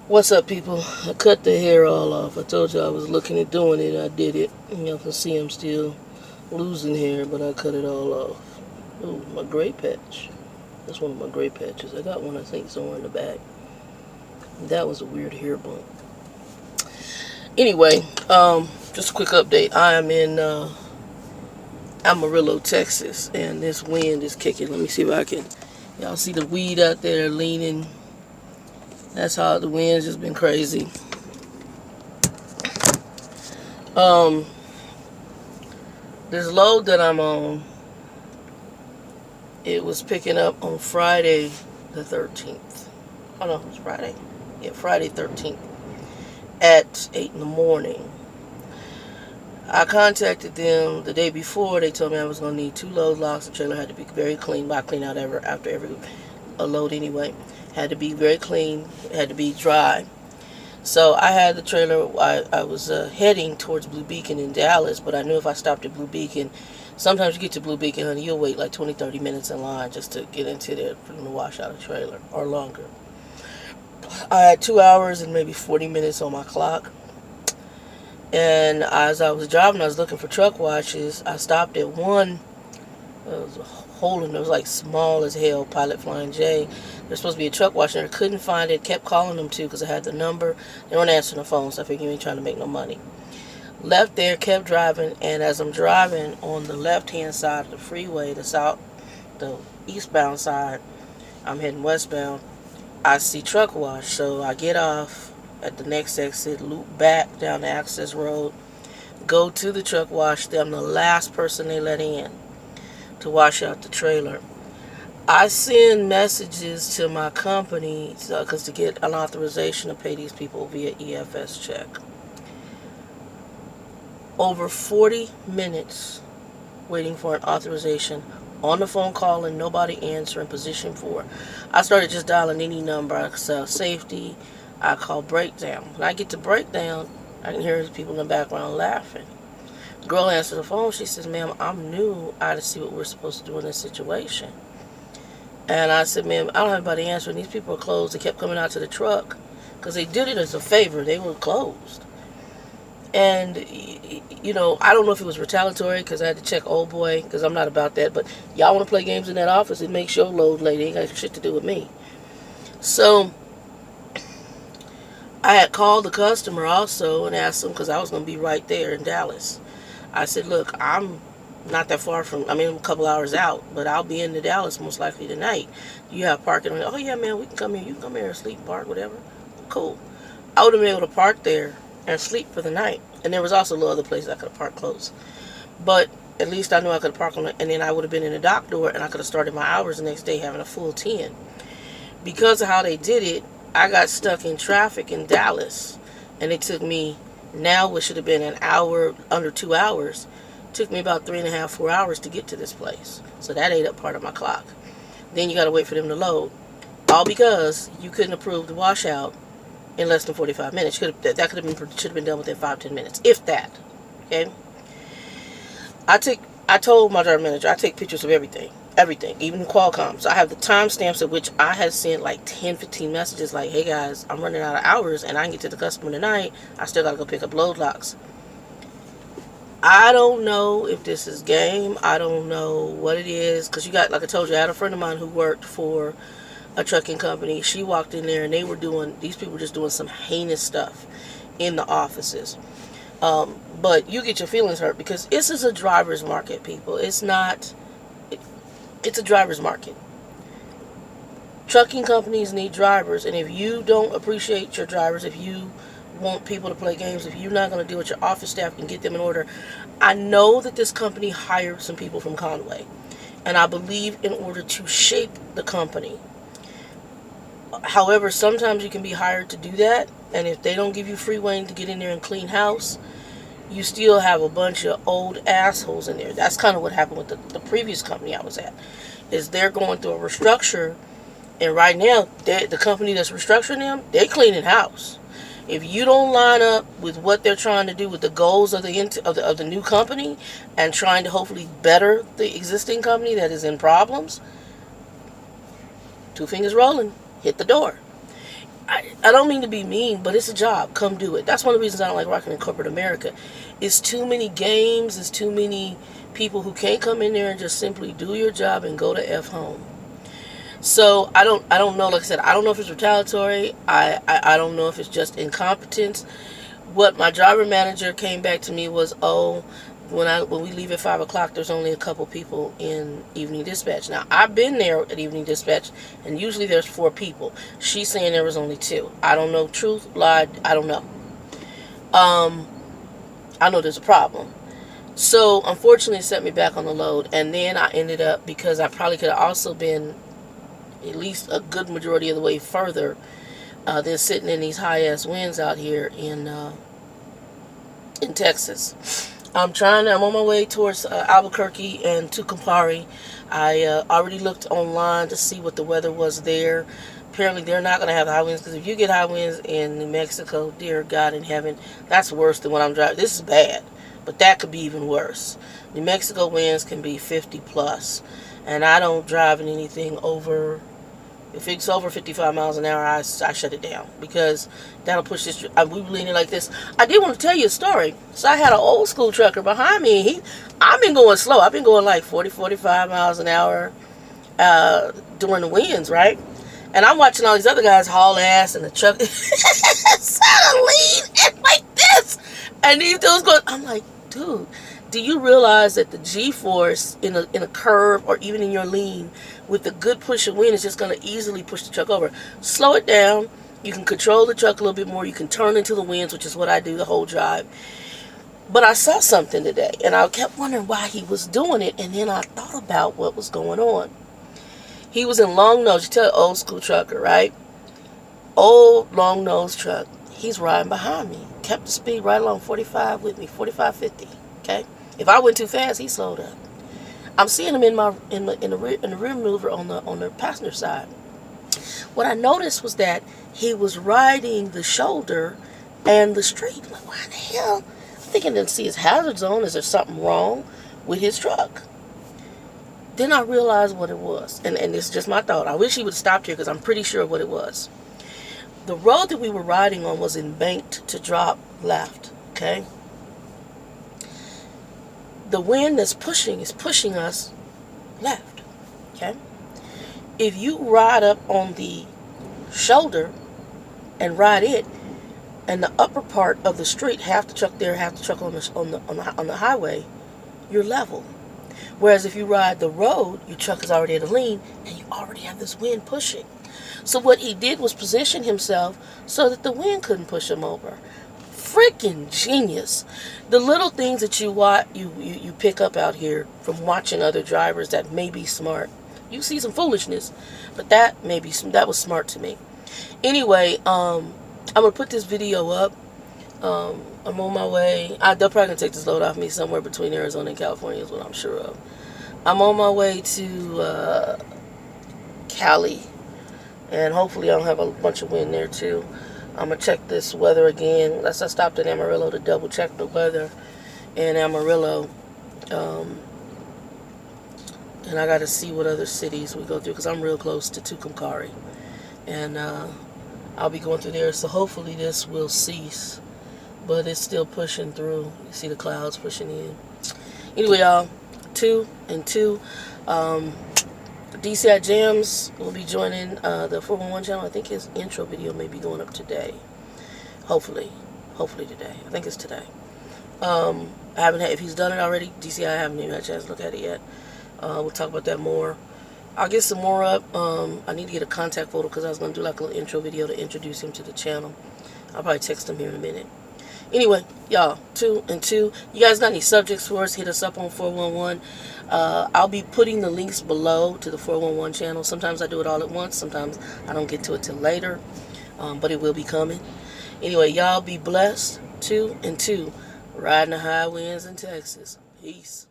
What's up, people? I cut the hair all off. I told you I was looking at doing it. I did it. Y'all can see I'm still losing hair, but I cut it all off. Ooh, my gray patch. That's one of my gray patches. I got one, I think, somewhere in the back. That was a weird hair bump. Anyway, just a quick update. I am in Amarillo, Texas, and this wind is kicking. Let me see if I can. Y'all see the weed out there leaning. That's how the wind's just been crazy. This load that I'm on, it was picking up on Friday the 13th. Oh no, it was Friday. Yeah, Friday 13th at 8 in the morning. I contacted them the day before. They told me I was going to need 2 load locks. The trailer had to be very clean. But I clean out after every load anyway. Had to be very clean. It had to be dry. So I had the trailer. I was heading towards Blue Beacon in Dallas, but I knew if I stopped at Blue Beacon, sometimes you get to Blue Beacon, honey, you'll wait like 20-30 minutes in line just to get into there for them to wash out a trailer, or longer. I had 2 hours and maybe 40 minutes on my clock. And as I was driving, I was looking for truck washes. I stopped at one. It was a hole in it. It was like small as hell, Pilot Flying J. There's supposed to be a truck wash there. Couldn't find it. Kept calling them too because I had the number. They weren't answering the phone, so I figured you ain't trying to make no money. Left there, kept driving, and as I'm driving on the left-hand side of the freeway, the eastbound side, I'm heading westbound, I see truck wash. So I get off at the next exit, loop back down the access road, go to the truck wash. I'm the last person they let in to wash out the trailer. I send messages to my company because to get an authorization to pay these people via EFS check. Over 40 minutes waiting for an authorization, on the phone calling, nobody answering, position 4. I started just dialing any number. I call safety, I call breakdown. When I get to breakdown, I can hear people in the background laughing. The girl answers the phone. She says, "Ma'am, I'm new. I gotta see what we're supposed to do in this situation." And I said, "Ma'am, I don't have anybody answering. These people are closed." They kept coming out to the truck because they did it as a favor. They were closed. And, you know, I don't know if it was retaliatory because I had to check old boy because I'm not about that. But y'all want to play games in that office, it makes your load late. It ain't got shit to do with me. So I had called the customer also and asked them because I was going to be right there in Dallas. I said, "Look, I'm not that far from, I'm a couple hours out, but I'll be in Dallas most likely tonight. Do you have parking?" "Oh yeah, man, we can come here. You can come here and sleep, park, whatever." Cool. I would have been able to park there and sleep for the night. And there was also a little other places I could have parked close. But at least I knew I could have parked on it, and then I would have been in the dock door and I could have started my hours the next day having a full 10. Because of how they did it, I got stuck in traffic in Dallas, and it took me, now what should have been an hour, under 2 hours, took me about 3.5, 4 hours to get to this place. So that ate up part of my clock. Then you got to wait for them to load. All because you couldn't approve the washout in less than 45 minutes. Should have been done within 5-10 minutes, if that. Okay. I told my driver manager I take pictures of everything, even Qualcomm. So I have the timestamps at which I had sent like 10-15 messages like, "Hey guys, I'm running out of hours and I can get to the customer tonight. I still gotta go pick up load locks." I don't know if this is game. I don't know what it is, because you got, like I told you, I had a friend of mine who worked for a trucking company. She walked in there and these people were just doing some heinous stuff in the offices. But you get your feelings hurt because this is a driver's market, people. It's a driver's market. Trucking companies need drivers, and if you don't appreciate your drivers, if you want people to play games, if you're not going to deal with your office staff and get them in order. I know that this company hired some people from Conway, and I believe in order to shape the company. However, sometimes you can be hired to do that, and if they don't give you free rein to get in there and clean house, you still have a bunch of old assholes in there. That's kind of what happened with the previous company I was at, is they're going through a restructure, and right now, the company that's restructuring them, they're cleaning house. If you don't line up with what they're trying to do with the goals of the new company and trying to hopefully better the existing company that is in problems, 2 fingers rolling, hit the door. I don't mean to be mean, but it's a job. Come do it. That's one of the reasons I don't like working in corporate America. It's too many games. It's too many people who can't come in there and just simply do your job and go to F home. So I don't know. Like I said, I don't know if it's retaliatory. I don't know if it's just incompetence. What my driver manager came back to me was, oh, when we leave at 5 o'clock, there's only a couple people in evening dispatch. Now, I've been there at evening dispatch, and usually there's 4 people. She's saying there was only 2. I don't know, truth, lie, I don't know. I know there's a problem. So, unfortunately, it set me back on the load, and then I ended up, because I probably could have also been at least a good majority of the way further than sitting in these high-ass winds out here in Texas. I'm on my way towards Albuquerque and Tucumcari. I already looked online to see what the weather was there. Apparently, they're not going to have high winds, because if you get high winds in New Mexico, dear God in heaven, that's worse than what I'm driving. This is bad, but that could be even worse. New Mexico winds can be 50 plus, and I don't drive in anything over. If it's over 55 miles an hour, I shut it down, because that'll push this. We were leaning like this. I did want to tell you a story. So I had an old school trucker behind me. I've been going slow. I've been going like 40, 45 miles an hour during the winds, right? And I'm watching all these other guys haul ass in the truck. Suddenly, and like this. And these dudes going, I'm like, dude, do you realize that the G-force in a curve or even in your lean with a good push of wind is just going to easily push the truck over? Slow it down. You can control the truck a little bit more. You can turn into the winds, which is what I do the whole drive. But I saw something today, and I kept wondering why he was doing it, and then I thought about what was going on. He was in long nose. You tell an old school trucker, right? Old long nose truck. He's riding behind me. Kept the speed right along 45 with me, 45, 50. Okay? If I went too fast, he slowed up. I'm seeing him in the rear maneuver on the passenger side. What I noticed was that he was riding the shoulder and the street. I'm like, why the hell? I'm thinking to see his hazard zone. Is there something wrong with his truck? Then I realized what it was. And it's just my thought. I wish he would have stopped here, because I'm pretty sure what it was. The road that we were riding on was embanked to drop left. Okay? The wind that's pushing is pushing us left. Okay? If you ride up on the shoulder and ride it, and the upper part of the street, half the truck there, half the truck on the highway, you're level. Whereas if you ride the road, your truck is already at a lean, and you already have this wind pushing. So what he did was position himself so that the wind couldn't push him over. Freaking genius. The little things that you pick up out here from watching other drivers that may be smart. You see some foolishness, but that was smart to me. Anyway, I'm gonna put this video up. I'm on my way. They're probably gonna take this load off me somewhere between Arizona and California, is what I'm sure of. I'm on my way to Cali, and hopefully I don't have a bunch of wind there too. I'm going to check this weather again. I stopped at Amarillo to double check the weather in Amarillo. And I got to see what other cities we go through, because I'm real close to Tucumcari. And I'll be going through there. So hopefully this will cease. But it's still pushing through. You see the clouds pushing in. Anyway, y'all, 2 and 2. DCI Jams will be joining the 411 channel. I think his intro video may be going up today. Hopefully today. I think it's today. I haven't had, if he's done it already, DCI, I haven't even had a chance to look at it yet. We'll talk about that more. I'll get some more up. I need to get a contact photo, because I was going to do like a little intro video to introduce him to the channel. I'll probably text him here in a minute. Anyway, y'all, 2 and 2. You guys got any subjects for us? Hit us up on 411. I'll be putting the links below to the 411 channel. Sometimes I do it all at once. Sometimes I don't get to it till later. But it will be coming. Anyway, y'all be blessed. 2 and 2. Riding the high winds in Texas. Peace.